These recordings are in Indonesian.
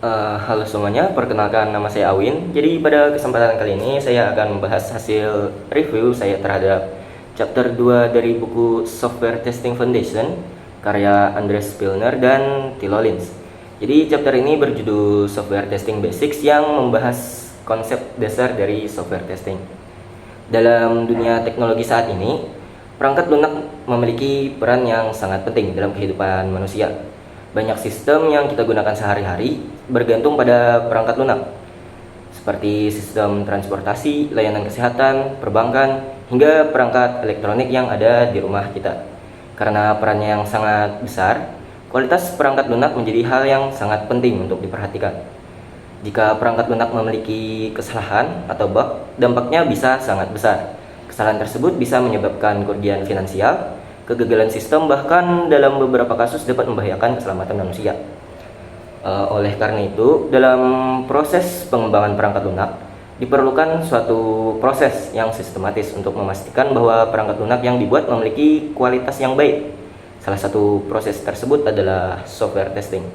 Halo semuanya, perkenalkan nama saya Awin. Jadi pada kesempatan kali ini saya akan membahas hasil review saya terhadap chapter 2 dari buku Software Testing Foundation karya Andres Pilner dan Tilo Lins. Jadi chapter ini berjudul Software Testing Basics yang membahas konsep dasar dari software testing. Dalam dunia teknologi saat ini, perangkat lunak memiliki peran yang sangat penting dalam kehidupan manusia. Banyak sistem yang kita gunakan sehari-hari bergantung pada perangkat lunak, seperti sistem transportasi, layanan kesehatan, perbankan, hingga perangkat elektronik yang ada di rumah kita. Karena perannya yang sangat besar, kualitas perangkat lunak menjadi hal yang sangat penting untuk diperhatikan. Jika perangkat lunak memiliki kesalahan atau bug, dampaknya bisa sangat besar. Kesalahan tersebut bisa menyebabkan kerugian finansial, kegagalan sistem, bahkan dalam beberapa kasus dapat membahayakan keselamatan manusia. Oleh karena itu, dalam proses pengembangan perangkat lunak, diperlukan suatu proses yang sistematis untuk memastikan bahwa perangkat lunak yang dibuat memiliki kualitas yang baik. Salah satu proses tersebut adalah software testing.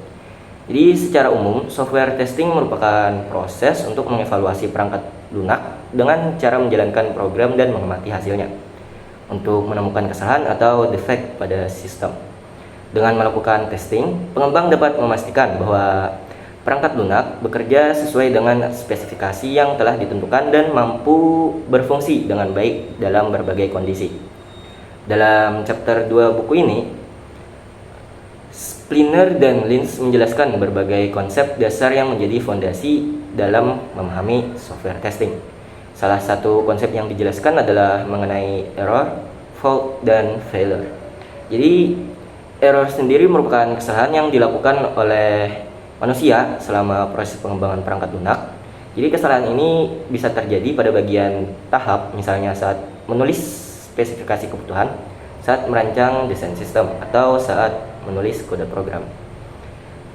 Jadi secara umum, software testing merupakan proses untuk mengevaluasi perangkat lunak dengan cara menjalankan program dan mengamati hasilnya untuk menemukan kesalahan atau defect pada sistem. Dengan melakukan testing, pengembang dapat memastikan bahwa perangkat lunak bekerja sesuai dengan spesifikasi yang telah ditentukan dan mampu berfungsi dengan baik dalam berbagai kondisi. Dalam chapter 2 buku ini, Pilner dan Lins menjelaskan berbagai konsep dasar yang menjadi fondasi dalam memahami software testing. Salah satu konsep yang dijelaskan adalah mengenai error, fault, dan failure. Jadi, error sendiri merupakan kesalahan yang dilakukan oleh manusia selama proses pengembangan perangkat lunak. Jadi, kesalahan ini bisa terjadi pada bagian tahap, misalnya saat menulis spesifikasi kebutuhan, saat merancang desain sistem, atau saat menulis kode program.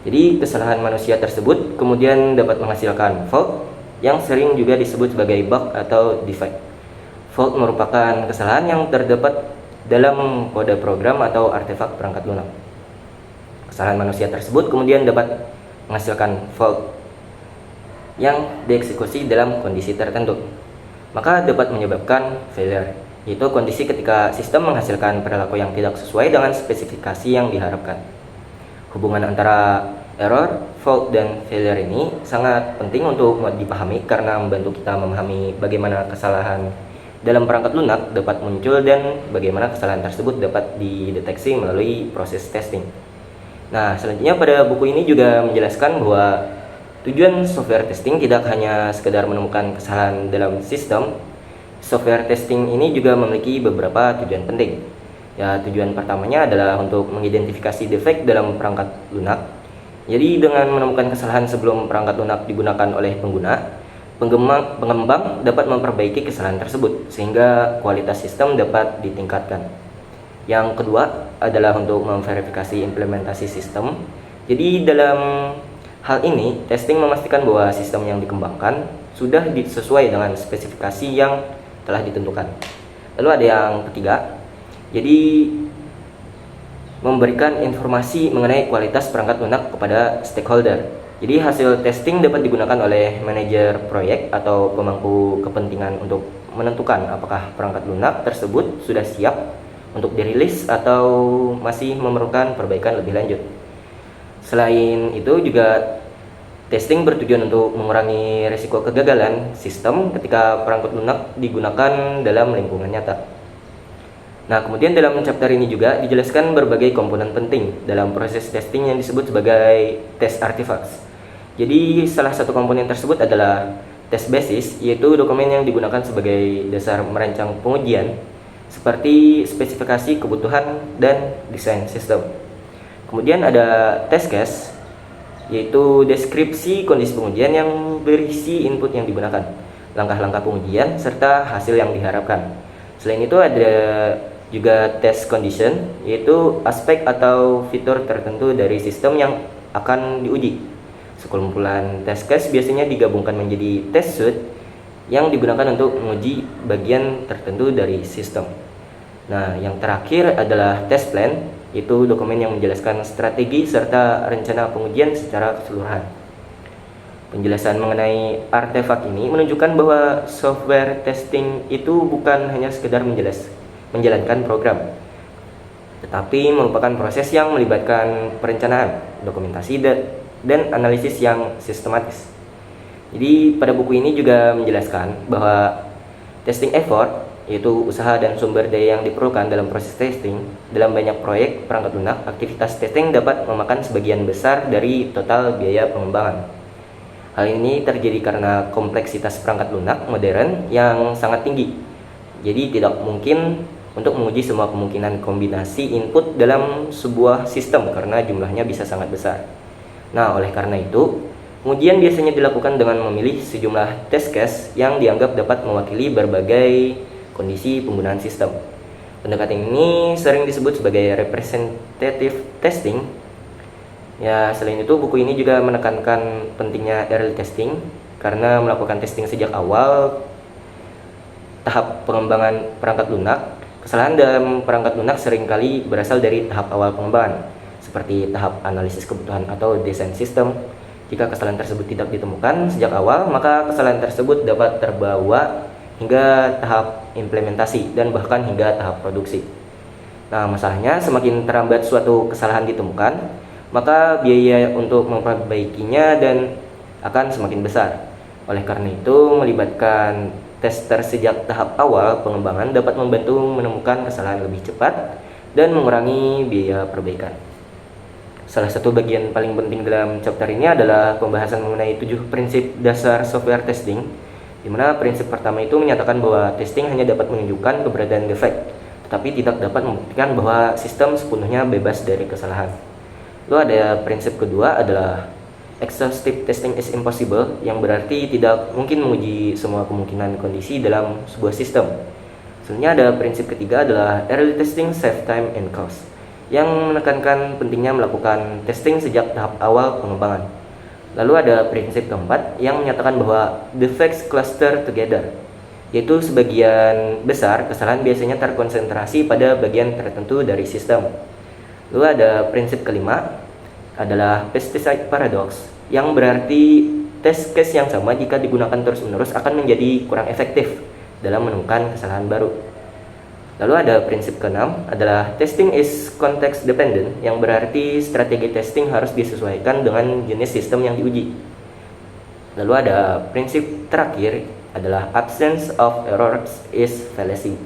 Jadi, kesalahan manusia tersebut kemudian dapat menghasilkan fault, yang sering juga disebut sebagai bug atau defect. Fault merupakan kesalahan yang terdapat dalam kode program atau artefak perangkat lunak. Kesalahan manusia tersebut kemudian dapat menghasilkan fault yang dieksekusi dalam kondisi tertentu. Maka dapat menyebabkan failure, yaitu kondisi ketika sistem menghasilkan perilaku yang tidak sesuai dengan spesifikasi yang diharapkan. Hubungan antara error, fault, dan failure ini sangat penting untuk dipahami karena membantu kita memahami bagaimana kesalahan dalam perangkat lunak dapat muncul dan bagaimana kesalahan tersebut dapat dideteksi melalui proses testing. Nah, selanjutnya pada buku ini juga menjelaskan bahwa tujuan software testing tidak hanya sekedar menemukan kesalahan dalam sistem. Software testing ini juga memiliki beberapa tujuan penting. Ya, tujuan pertamanya adalah untuk mengidentifikasi defect dalam perangkat lunak. Jadi dengan menemukan kesalahan sebelum perangkat lunak digunakan oleh pengguna, pengembang dapat memperbaiki kesalahan tersebut sehingga kualitas sistem dapat ditingkatkan. Yang kedua adalah untuk memverifikasi implementasi sistem. Jadi dalam hal ini, testing memastikan bahwa sistem yang dikembangkan sudah sesuai dengan spesifikasi yang telah ditentukan. Lalu ada yang ketiga, jadi memberikan informasi mengenai kualitas perangkat lunak kepada stakeholder. Jadi hasil testing dapat digunakan oleh manajer proyek atau pemangku kepentingan untuk menentukan apakah perangkat lunak tersebut sudah siap untuk dirilis atau masih memerlukan perbaikan lebih lanjut. Selain itu juga testing bertujuan untuk mengurangi risiko kegagalan sistem ketika perangkat lunak digunakan dalam lingkungan nyata. Nah, kemudian dalam chapter ini juga dijelaskan berbagai komponen penting dalam proses testing yang disebut sebagai test artifacts. Jadi, salah satu komponen tersebut adalah test basis, yaitu dokumen yang digunakan sebagai dasar merancang pengujian, seperti spesifikasi kebutuhan dan desain sistem. Kemudian ada test case, yaitu deskripsi kondisi pengujian yang berisi input yang digunakan, langkah-langkah pengujian, serta hasil yang diharapkan. Selain itu ada juga test condition, yaitu aspek atau fitur tertentu dari sistem yang akan diuji. Sekumpulan test case biasanya digabungkan menjadi test suite yang digunakan untuk menguji bagian tertentu dari sistem. Nah, yang terakhir adalah test plan, yaitu dokumen yang menjelaskan strategi serta rencana pengujian secara keseluruhan. Penjelasan mengenai artefak ini menunjukkan bahwa software testing itu bukan hanya sekedar menjalankan program, tetapi merupakan proses yang melibatkan perencanaan, dokumentasi, dan analisis yang sistematis. Jadi pada buku ini juga menjelaskan bahwa testing effort, yaitu usaha dan sumber daya yang diperlukan dalam proses testing. Dalam banyak proyek perangkat lunak, aktivitas testing dapat memakan sebagian besar dari total biaya pengembangan. Hal ini terjadi karena kompleksitas perangkat lunak modern yang sangat tinggi. Jadi tidak mungkin untuk menguji semua kemungkinan kombinasi input dalam sebuah sistem karena jumlahnya bisa sangat besar. Nah, oleh karena itu, pengujian biasanya dilakukan dengan memilih sejumlah test case yang dianggap dapat mewakili berbagai kondisi penggunaan sistem. Pendekatan ini sering disebut sebagai representative testing. Ya, selain itu buku ini juga menekankan pentingnya early testing karena melakukan testing sejak awal tahap pengembangan perangkat lunak. Kesalahan dalam perangkat lunak seringkali berasal dari tahap awal pengembangan, seperti tahap analisis kebutuhan atau desain sistem. Jika kesalahan tersebut tidak ditemukan sejak awal, maka kesalahan tersebut dapat terbawa hingga tahap implementasi dan bahkan hingga tahap produksi. Nah, masalahnya semakin terlambat suatu kesalahan ditemukan, maka biaya untuk memperbaikinya dan akan semakin besar. Oleh karena itu, melibatkan tester sejak tahap awal pengembangan dapat membantu menemukan kesalahan lebih cepat dan mengurangi biaya perbaikan. Salah satu bagian paling penting dalam chapter ini adalah pembahasan mengenai 7 prinsip dasar software testing, di mana prinsip pertama itu menyatakan bahwa testing hanya dapat menunjukkan keberadaan defek, tetapi tidak dapat membuktikan bahwa sistem sepenuhnya bebas dari kesalahan. Lalu ada prinsip kedua adalah exhaustive testing is impossible, yang berarti tidak mungkin menguji semua kemungkinan kondisi dalam sebuah sistem. Selanjutnya ada prinsip ketiga adalah early testing save time and cost, yang menekankan pentingnya melakukan testing sejak tahap awal pengembangan. Lalu ada prinsip keempat yang menyatakan bahwa defects cluster together, yaitu sebagian besar kesalahan biasanya terkonsentrasi pada bagian tertentu dari sistem. Lalu ada prinsip kelima adalah pesticide paradox, yang berarti test case yang sama jika digunakan terus-menerus akan menjadi kurang efektif dalam menemukan kesalahan baru. Lalu ada prinsip keenam adalah testing is context dependent, yang berarti strategi testing harus disesuaikan dengan jenis sistem yang diuji. Lalu ada prinsip terakhir adalah absence of errors is fallacy,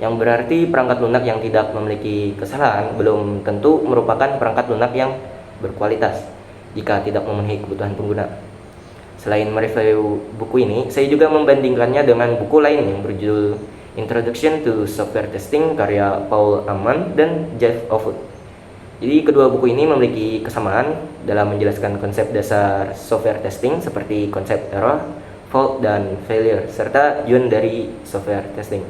yang berarti perangkat lunak yang tidak memiliki kesalahan belum tentu merupakan perangkat lunak yang berkualitas jika tidak memenuhi kebutuhan pengguna. Selain mereview buku ini, saya juga membandingkannya dengan buku lain yang berjudul Introduction to Software Testing karya Paul Ammann dan Jeff Offutt. Jadi kedua buku ini memiliki kesamaan dalam menjelaskan konsep dasar software testing seperti konsep error, fault, dan failure, serta tujuan dari software testing.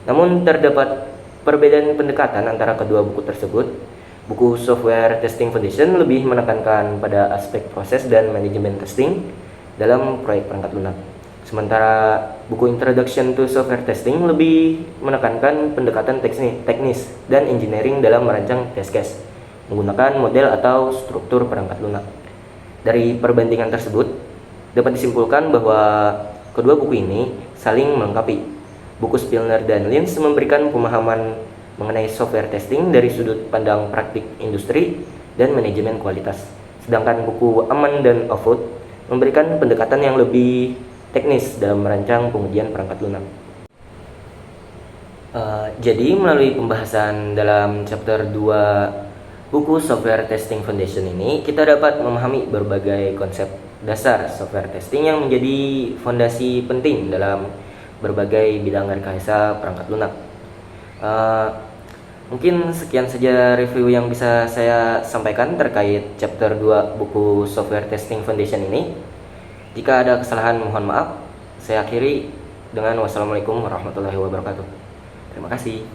Namun terdapat perbedaan pendekatan antara kedua buku tersebut. Buku Software Testing Foundation lebih menekankan pada aspek proses dan manajemen testing dalam proyek perangkat lunak. Sementara buku Introduction to Software Testing lebih menekankan pendekatan teknis dan engineering dalam merancang test case menggunakan model atau struktur perangkat lunak. Dari perbandingan tersebut, dapat disimpulkan bahwa kedua buku ini saling melengkapi. Buku Spillner dan Lins memberikan pemahaman mengenai software testing dari sudut pandang praktik industri dan manajemen kualitas. Sedangkan buku Ammann dan Offutt memberikan pendekatan yang lebih teknis dalam merancang pengujian perangkat lunak. Jadi melalui pembahasan dalam chapter 2 buku Software Testing Foundation ini, kita dapat memahami berbagai konsep dasar software testing yang menjadi fondasi penting dalam berbagai bidang rekayasa perangkat lunak. Mungkin sekian saja review yang bisa saya sampaikan terkait chapter 2 buku Software Testing Foundation ini. Jika ada kesalahan mohon maaf. Saya akhiri dengan wassalamualaikum warahmatullahi wabarakatuh. Terima kasih.